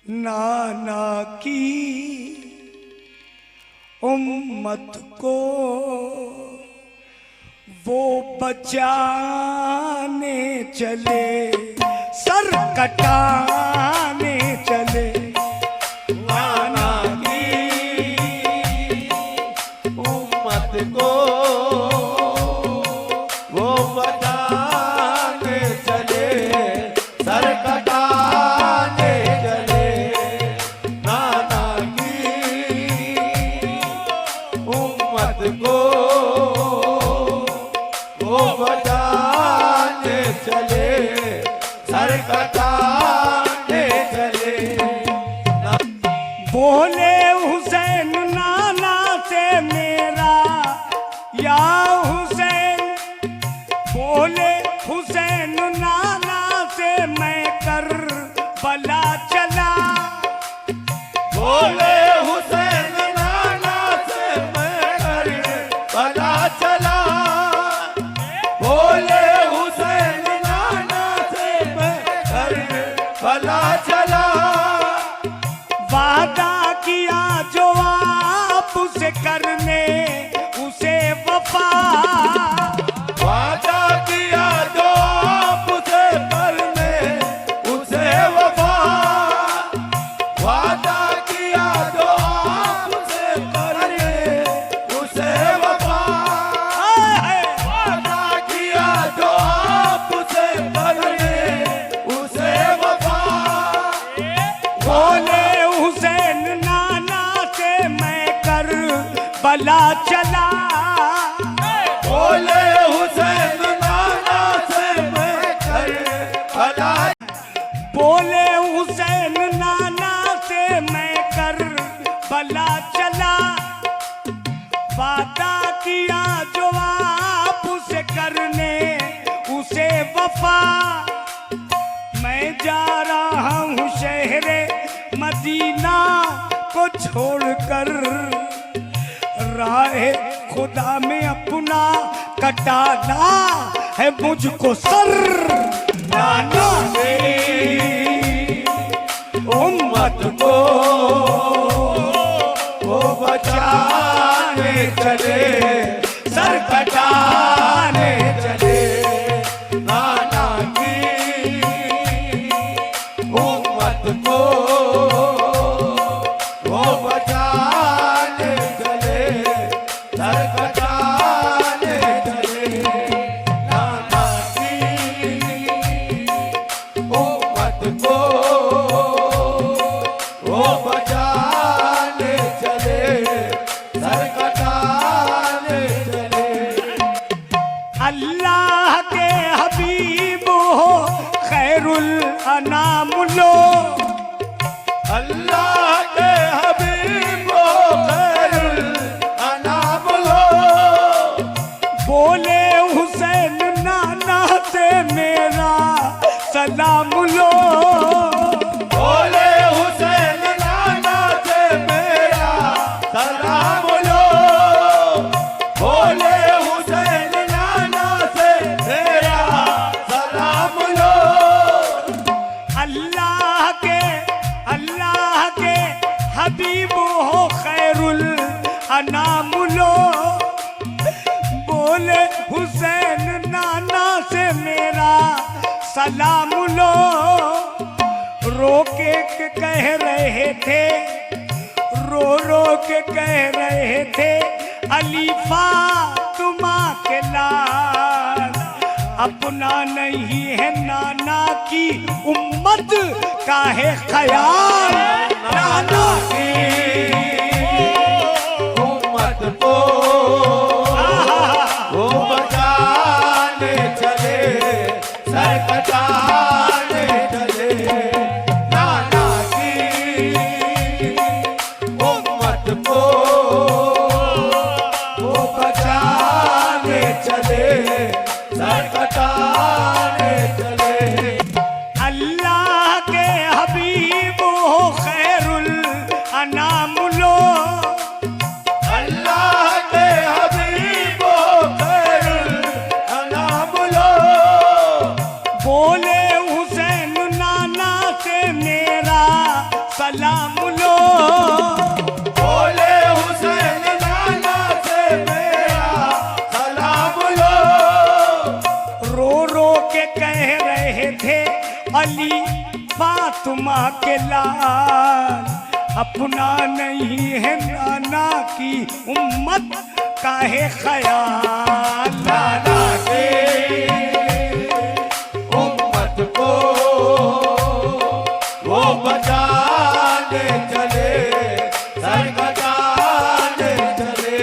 नाना की उम्मत को वो बचाने चले, सर कटाने चले। नाना की उम्मत को वो बचाने चले, सर कटाने चले। नाना की उम्मत को वो बचाने चले, सर कटाने चले। बोले हुसैन नाना से मेरा या हुसैन, बोले हुसैन नाना से मैं करबला चला। बोले हुसैन नाना से मैं करबला चला। बोले हुसैन नाना से मैं करबला चला। वादा किया जो आप उसे करने उसे वफा। वादा किया जो आप उसे करने उसे वफा। वादा किया जो आप उसे करने उसे वफा। वादा किया जो आप उसे करने उसे वफा। बोले हुसैन नाना से मैं करबला चला। बोले हुसैन नाना से मैं करबला। बोले हुसैन नाना से मैं करबला चला। वादा किया जो आप उसे करने उसे वफा। मैं जा रहा हूँ शहरे मदीना को छोड़कर, राह खुदा में अपना कटाना है मुझको सर। नाना की उम्मत को वो बचाने चले, सर कटाने चले। नाना की उम्मत को वो बचाने चले, सर कटाने चले। नाना की उम्मत को वो बचाने चले, सर कटाने चले। अल्लाह के हबीब हो खैरुल अनाम लो। अल्लाह के हबीब हो खैरुल अनाम लो। बोले हुसैन नाना से मेरा सलाम लो। बोले हुसैन नाना से मेरा सलाम लो। बोले हुसैन नाना से मेरा सलाम लो। अल्लाह के हबीब हो खैरुल अनाम लो। बोले हुसैन नाना से मेरा सलाम लो। रोके के कह रहे थे, रो रो के कह रहे थे, अली फातिमा के लाल अपना नहीं है नाना की उम्मत का है ख्याल। नाना की उम्मत को वो बचाने चले, सर कटाने चले। नाना की उम्मत को वो बचाने चले, सर कटाने चले। अल्लाह के हबीब हो खैरुल सलाम लो। बोले हुसैन नाना से मेरा सलाम लो। रो रो के कह रहे थे अली फातिमा के लाल, अपना नहीं है नाना की उम्मत काहे ख्याल। नाना के उम्मत को वो बचाने चले, सर कटाने चले।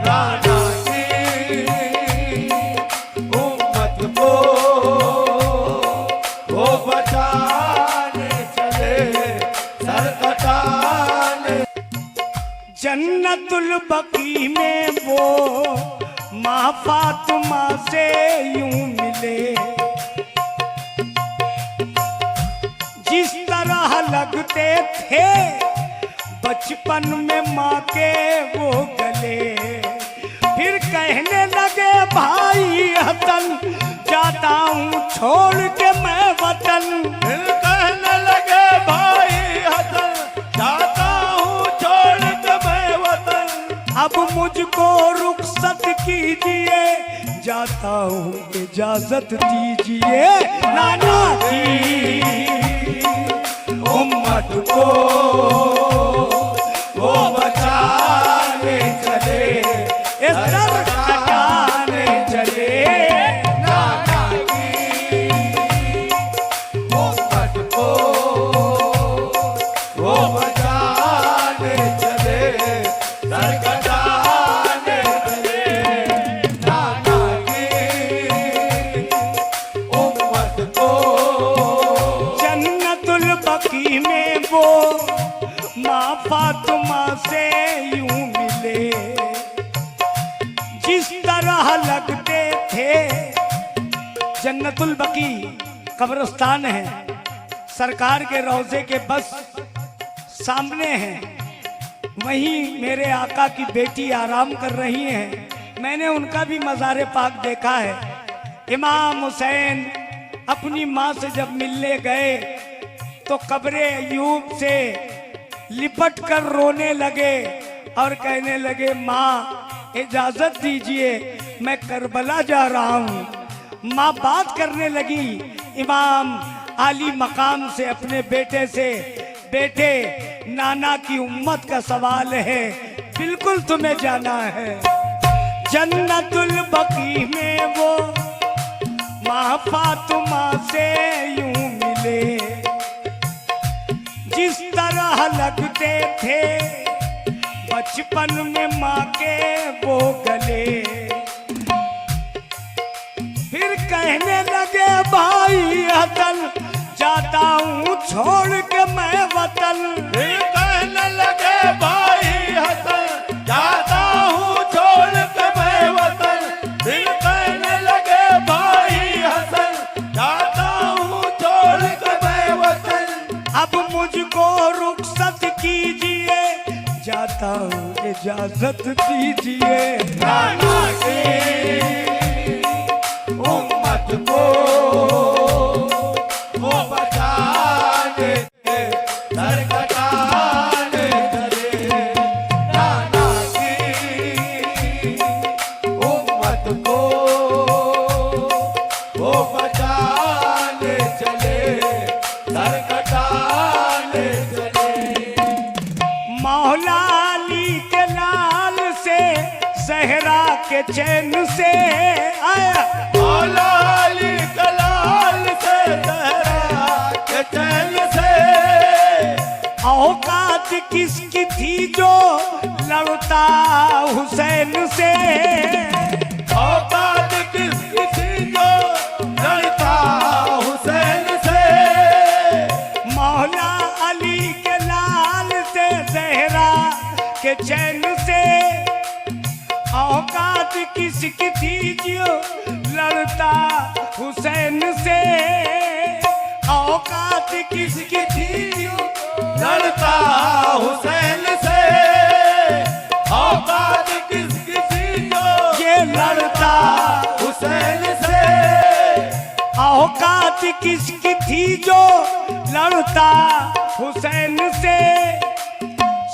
नाना की उम्मत को वो बचाने चले, सर कटाने। जन्नतुल बकी में वो माँ फातिमा से यूं मिले, जिस तरह लगते थे बचपन में माँ के वो गले। फिर कहने लगे भाई हसन, जाता हूँ छोड़ के मैं वतन। फिर कहने लगे भाई हसन, जाता हूँ छोड़ के मैं वतन। अब मुझको रुखसत कीजिए, जाता हूँ इजाजत दीजिए। नाना की उम्मत को वो बचाने चले, सर कटाने चले। नाना की उम्मत को वो बचाने चले, सर कटाने चले। नाना की उम्मत को जन्नतुल बकी में वो माँ फातिमा से यूं मिले, जिस तरह लगते थे। जन्नतुल बकी कब्रिस्तान है, सरकार के रोजे के बस सामने है। वहीं मेरे आका की बेटी आराम कर रही हैं। मैंने उनका भी मज़ार पाक देखा है। इमाम हुसैन अपनी माँ से जब मिलने गए तो कब्रे अयूब से लिपट कर रोने लगे और कहने लगे, माँ इजाजत दीजिए, मैं करबला जा रहा हूँ। माँ बात करने लगी इमाम आली मकाम से अपने बेटे से, बेटे नाना की उम्मत का सवाल है, बिल्कुल तुम्हें जाना है। जन्नतुल बकी में वो माँ फातिमा से यूं मिले, जिस तरह लगते थे बचपन में माँ के वो गले। फिर कहने लगे भाई हसन, जाता हूँ छोड़ के मैं वतन। फिर कहने लगे भाई हसन, जाता हूँ छोड़ के मैं वतन। फिर कहने लगे भाई हसन, जाता हूँ छोड़ के मैं वतन। अब मुझको रुखसत कीजिए, जाता हूँ इजाजत दीजिए। नाना की उम्मत को वो बचाने सर कटाने चले। नाना की उम्मत को वो बचाने चले, सर कटाने चले। मौला अली के लाल से, सहरा के चैन से आया। मौला अली कलाल से, सहरा के चैन से। औकात किसकी थी जो लड़ता हुसैन से। औकात किसकी थी जो लड़ता हुसैन से। मौला अली के लाल से, सहरा के चैन से। औकात किसकी थी जो लड़ता हुसैन से। औकात किसकी थी जो लड़ता हुसैन से। औकात किसकी थी जो ये लड़ता हुसैन से। औकात किसकी थी जो लड़ता हुसैन से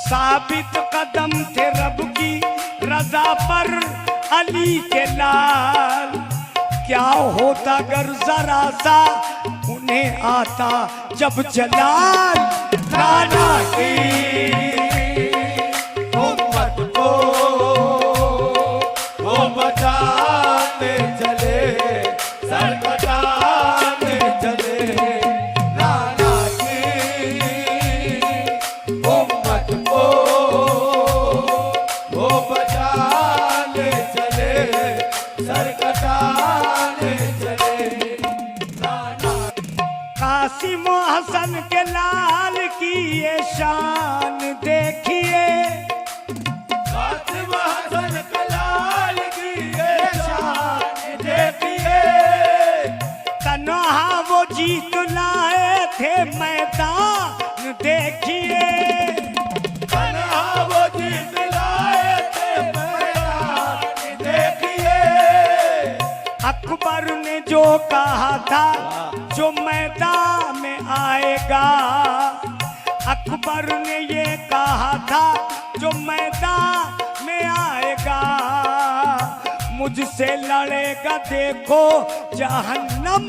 साबित कदम थे रब की रजा पर अली के लाल। क्या होता गर जरा सा उन्हें आता जब जलाल। नाना की उम्मत को वो बचाने चले, सर कटाने चले। नाना की उम्मत को वो बचाने चले, सर कटाने चले। नाना कासिम हसन के लाल की ये शान देखिए। कासिम हसन के लाल की ये शान देखिए। तनहा वो जीत लाए थे मैदान देखिए। तन्हा वो जीत लाए थे मैदान देखिए। अकबर ने जो कहा था जो मैदान में आएगा। अकबर ने ये कहा था जो मैदान में आएगा। मुझसे लड़ेगा देखो जहन्नम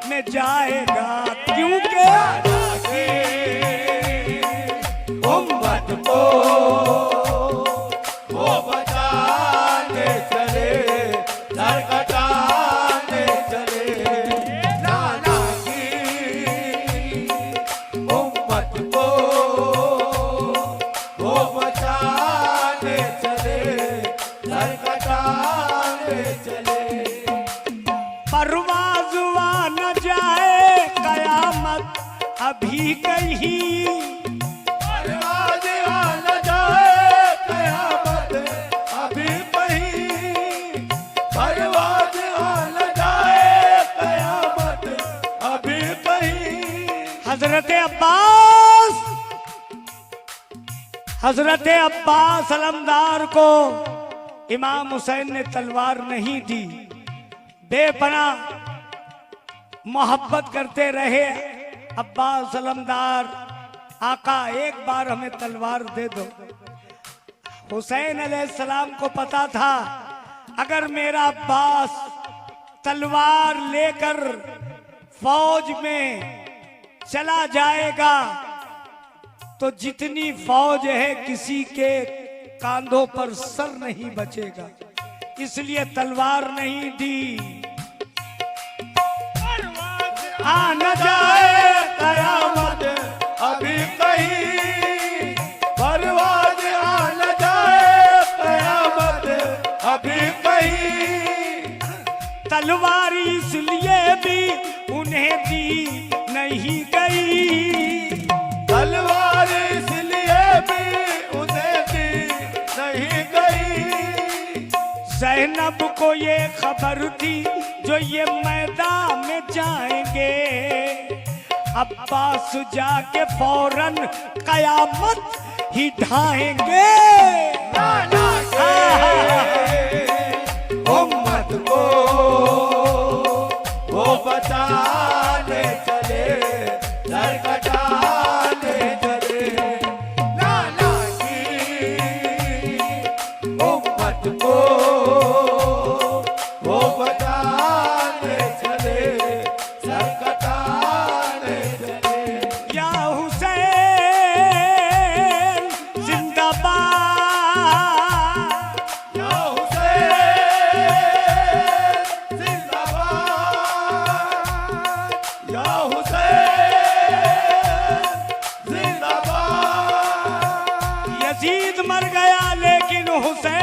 में जाएगा। क्योंकि उम्मत को वो बचाने चले, सर कटाने चले। नाना की उम्मत को वो बचाने चले, सर कटाने चले। परवाज़ हुआ न जाए कयामत अभी कहीं। परवाज़ आ न जाए कयामत अभी कहीं। परवाज़ आ न जाए कयामत अभी कहीं। हजरत अब्बास अलमदार को इमाम हुसैन ने तलवार नहीं दी। बेपना मोहब्बत करते रहे अब्बास अलमदार। आका एक बार हमें तलवार दे दो। हुसैन अलैहिस्सलाम को पता था अगर मेरा अब्बास तलवार लेकर फौज में चला जाएगा तो जितनी फौज है किसी के कांधों पर सर नहीं बचेगा। इसलिए तलवार नहीं दी। आ न जाए कयामत अभी कहीं। परवाज़ आ न जाए कयामत अभी कहीं। तलवार इसलिए भी उन्हें दी नहीं गई। तलवार इसलिए भी उन्हें दी नहीं गई। ज़ैनब को ये खबर थी जो ये मैदान में जाएंगे। अब्बास जाके फौरन कयामत ही ढाएंगे। उम्मत को वो बचाने चले, सर कटाने चले। नाना की उम्मत को वो बचाने चले, सर कटाने चले। या हुसैन जिंदाबाद। या हुसैन जिंदाबाद। या हुसैन जिंदाबाद। यजीद मर गया लेकिन हुसैन